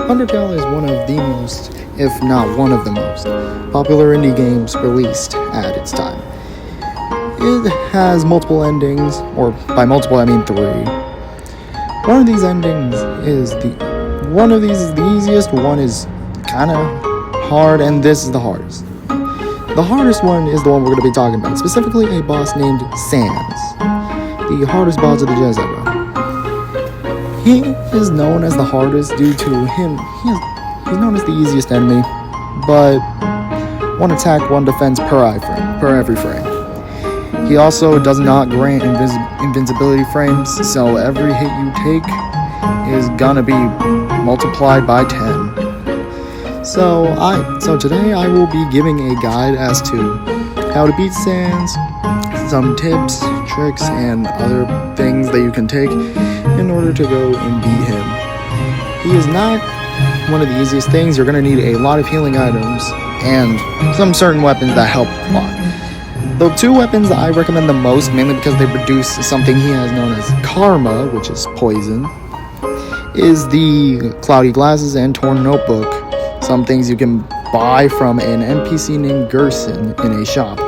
Undertale is one of the most, if not one of the most, popular indie games released at its time. It has multiple endings, or by multiple I mean 3. One of these endings is the easiest, one is kinda hard, and this is the hardest. The hardest one is the one we're going to be talking about, specifically a boss named Sans, the hardest boss of the Jez era. He is known as the hardest due to him. He's known as the easiest enemy, but one attack, one defense per every frame. He also does not grant invincibility frames, so every hit you take is gonna be multiplied by 10. So today I will be giving a guide as to how to beat Sans, some tips, tricks, and other things that you can take in order to go and beat him. He is not one of the easiest things. You're going to need a lot of healing items and some certain weapons that help a lot. The 2 weapons I recommend the most, mainly because they produce something he has known as Karma, which is poison, is the Cloudy Glasses and Torn Notebook, some things you can buy from an NPC named Gerson in a shop.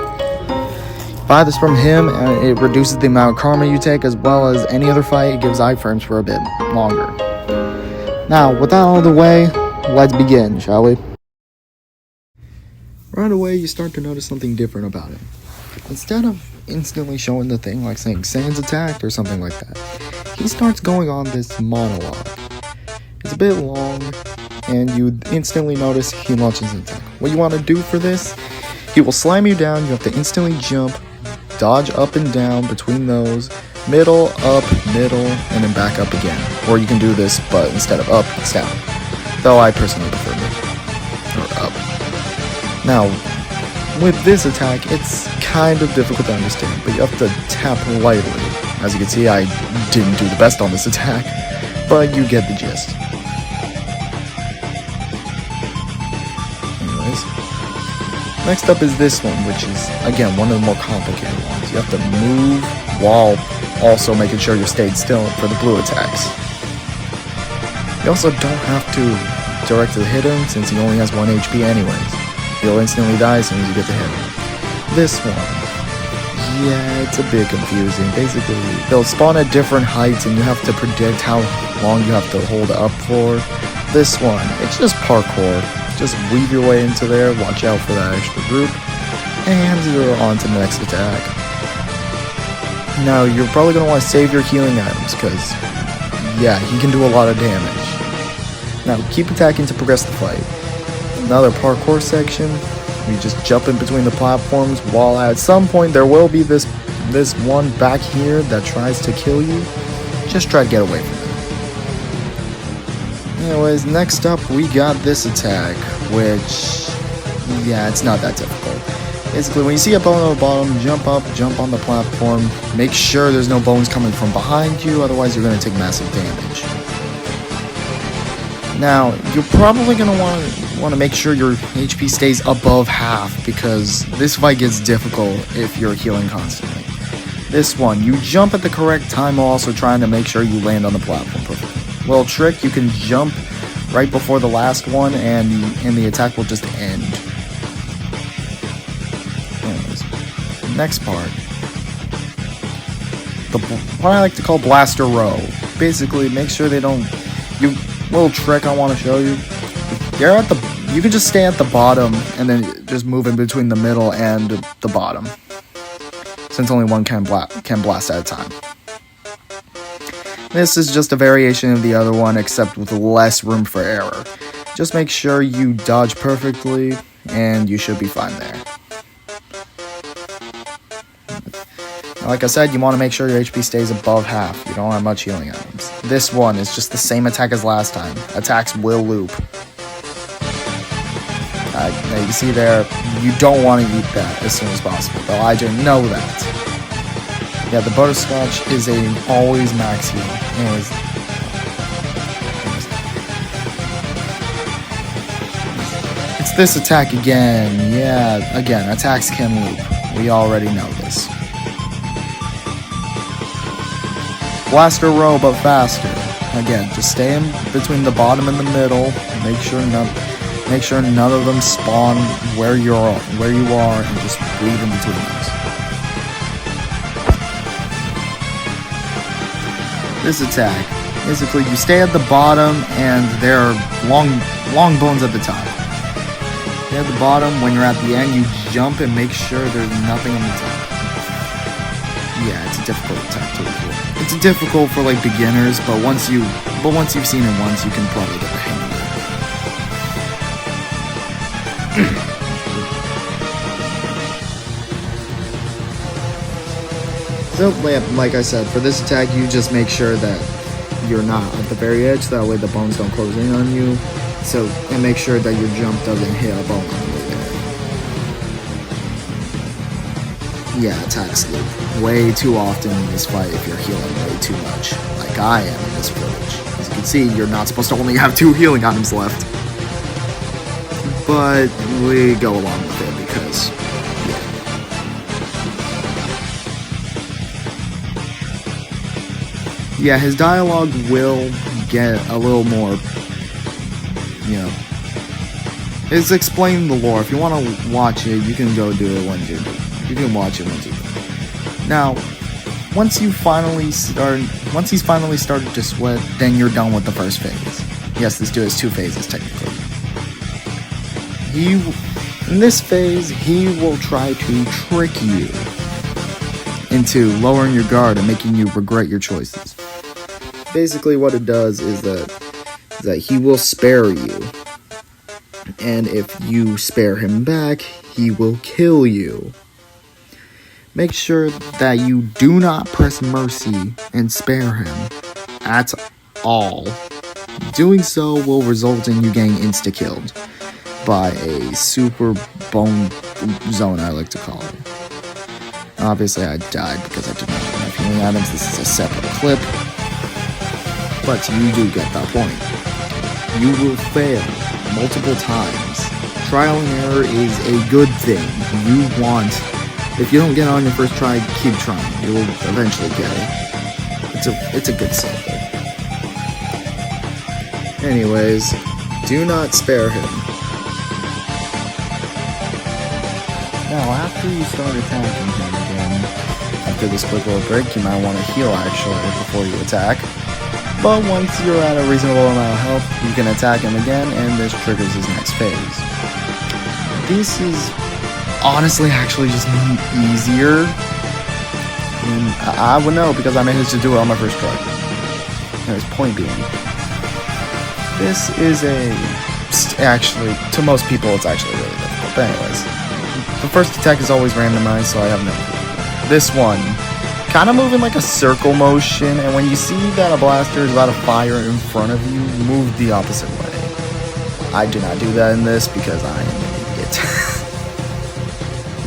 Buy this from him, and it reduces the amount of karma you take, as well as any other fight. It gives iframes for a bit longer. Now, with that out of the way, let's begin, shall we? Right away, you start to notice something different about it. Instead of instantly showing the thing, like saying Sans attacked or something like that, he starts going on this monologue. It's a bit long, and you instantly notice he launches an attack. What you want to do for this, he will slam you down. You have to instantly jump, dodge up and down between those, middle, up, middle, and then back up again. Or you can do this, but instead of up, it's down. Though I personally prefer middle, or up. Now, with this attack, it's kind of difficult to understand, but you have to tap lightly. As you can see, I didn't do the best on this attack, but you get the gist. Next up is this one, which is, again, one of the more complicated ones. You have to move while also making sure you're stayed still for the blue attacks. You also don't have to directly hit him, since he only has 1 HP anyways. He'll instantly die as soon as you get to hit him. This one, yeah, it's a bit confusing. Basically, they'll spawn at different heights, and you have to predict how long you have to hold up for. This one, it's just parkour. Just weave your way into there, watch out for that extra group, and you're on to the next attack. Now, you're probably going to want to save your healing items, because, yeah, he can do a lot of damage. Now, keep attacking to progress the fight. Another parkour section, you just jump in between the platforms, while at some point there will be this one back here that tries to kill you. Just try to get away from it. Anyways, next up we got this attack, which, yeah, it's not that difficult. Basically, when you see a bone on the bottom, jump up, jump on the platform, make sure there's no bones coming from behind you, otherwise you're going to take massive damage. Now, you're probably going to want to make sure your HP stays above half, because this fight gets difficult if you're healing constantly. This one, you jump at the correct time while also trying to make sure you land on the platform perfectly. Little trick, you can jump right before the last one, and the attack will just end. Anyways, next part. What I like to call Blaster Row. Basically, make sure they don't... Little trick I want to show you. You can just stay at the bottom, and then just move in between the middle and the bottom, since only one can blast at a time. This is just a variation of the other one, except with less room for error. Just make sure you dodge perfectly, and you should be fine there. Now, like I said, you want to make sure your HP stays above half. You don't have much healing items. This one is just the same attack as last time. Attacks will loop. Now you see there, you don't want to eat that as soon as possible, though I didn't know that. Yeah, the butterscotch is always max heal. Anyways. It's this attack again. Yeah, again, attacks can loop. We already know this. Blaster Row, but faster. Again, just stay in between the bottom and the middle. Make sure none of them spawn where you are, and just weave in between those. This attack, basically, you stay at the bottom, and there are long bones at the top. Stay at the bottom. When you're at the end, you jump and make sure there's nothing on the top. Yeah, it's a difficult attack to avoid. It's difficult for like beginners, but once you've seen it once, you can probably get the hang of it. So, like I said, for this attack, you just make sure that you're not at the very edge, that way the bones don't close in on you. So, and make sure that your jump doesn't hit a bone on the way there. Yeah, attack sleep. Way too often in this fight if you're healing way too much, like I am in this village. As you can see, you're not supposed to only have 2 healing items left. But we go along with it because, yeah, his dialogue will get a little more, you know, it's explaining the lore. If you want to watch it, you can go do it once you do. You can watch it once you do. Now, once he's finally started to sweat, then you're done with the first phase. Yes, this dude has 2 phases technically. In this phase, he will try to trick you into lowering your guard and making you regret your choices. Basically, what it does is that he will spare you, and if you spare him back, he will kill you. Make sure that you do not press mercy and spare him at all. Doing so will result in you getting insta-killed by a super bone zone, I like to call it. Obviously, I died because I did not have enough healing items. This is a separate clip, but you do get that point. You will fail multiple times. Trial and error is a good thing. If you don't get it on your first try, keep trying. You will eventually get it. It's a good cycle. Anyways, do not spare him. Now, after you start attacking him again, after this quick little break, you might want to heal actually before you attack. But once you're at a reasonable amount of health, you can attack him again, and this triggers his next phase. This is honestly actually just easier. And I would know because I managed to do it on my first try. Anyways, point being, this is actually, to most people, it's actually really difficult. But anyways, the first attack is always randomized, so I have no clue. This one, kind of moving like a circle motion, and when you see that a blaster is about to fire in front of you, move the opposite way. I do not do that in this because I am an idiot.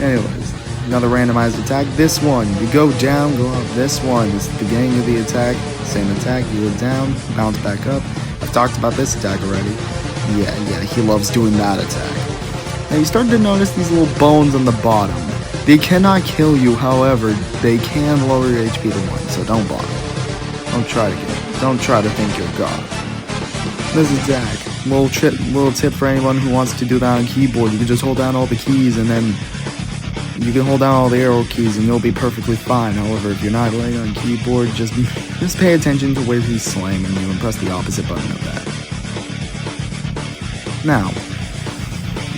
Anyways, another randomized attack. This one, you go down, go up. This one is the beginning of the attack. Same attack, you go down, bounce back up. I've talked about this attack already. Yeah, he loves doing that attack. Now you start to notice these little bones on the bottom. They cannot kill you, however, they can lower your HP to 1, so don't bother. Don't try to think you're God. This attack, little tip for anyone who wants to do that on keyboard, you can just hold down all the keys and then you can hold down all the arrow keys and you'll be perfectly fine. However, if you're not laying on keyboard, just pay attention to where he's slamming you and press the opposite button of that. Now,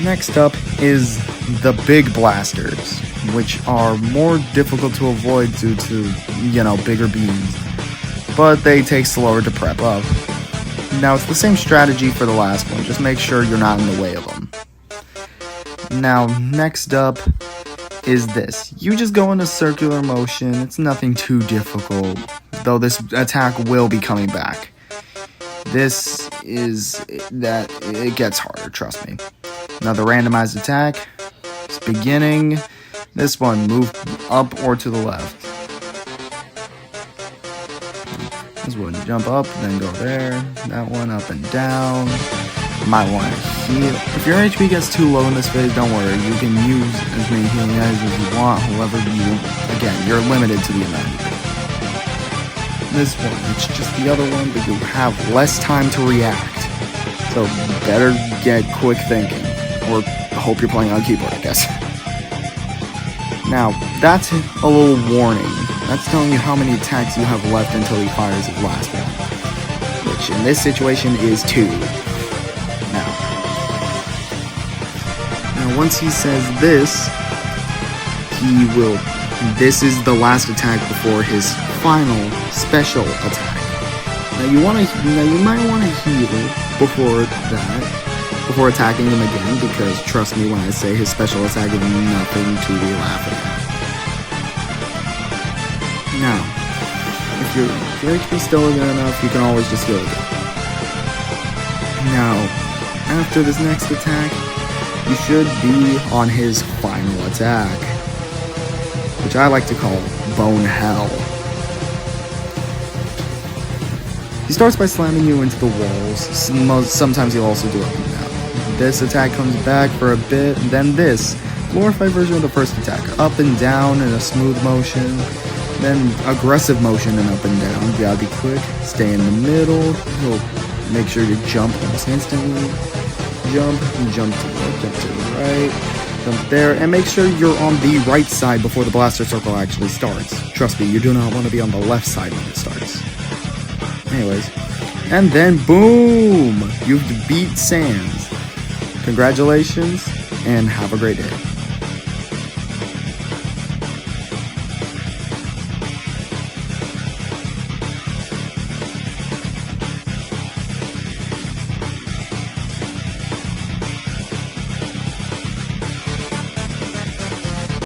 next up is the big blasters, which are more difficult to avoid due to, bigger beams, but they take slower to prep up. Now, it's the same strategy for the last one, just make sure you're not in the way of them. Now, next up is this. You just go in a circular motion, it's nothing too difficult, though this attack will be coming back. This is that it gets harder, trust me. Another randomized attack. It's beginning. This one, move up or to the left. This one, jump up, then go there. That one, up and down. You might want to heal. If your HP gets too low in this phase, don't worry. You can use as many healing items as you want. However, you're limited to the amount you can. this one. It's just the other one, but you have less time to react. So better get quick thinking. Or hope you're playing on keyboard, I guess. Now, that's a little warning. That's telling you how many attacks you have left until he fires his last one. Which in this situation is 2. Now once he says this, this is the last attack before his final special attack. Now you might want to heal before attacking him again, because trust me when I say his special attack is nothing to be laughing at. Now, if your HP is still good enough, you can always just heal again. Now, after this next attack, you should be on his final attack, which I like to call Bone Hell. He starts by slamming you into the walls. Sometimes he'll also do it up and down. This attack comes back for a bit, and then this glorified version of the first attack. Up and down in a smooth motion, then aggressive motion and up and down. You gotta be quick, stay in the middle. He'll make sure you jump almost instantly. Jump to the left, jump to the right, jump there, and make sure you're on the right side before the blaster circle actually starts. Trust me, you do not want to be on the left side when it starts. Anyways, and then boom! You've beat Sans. Congratulations, and have a great day.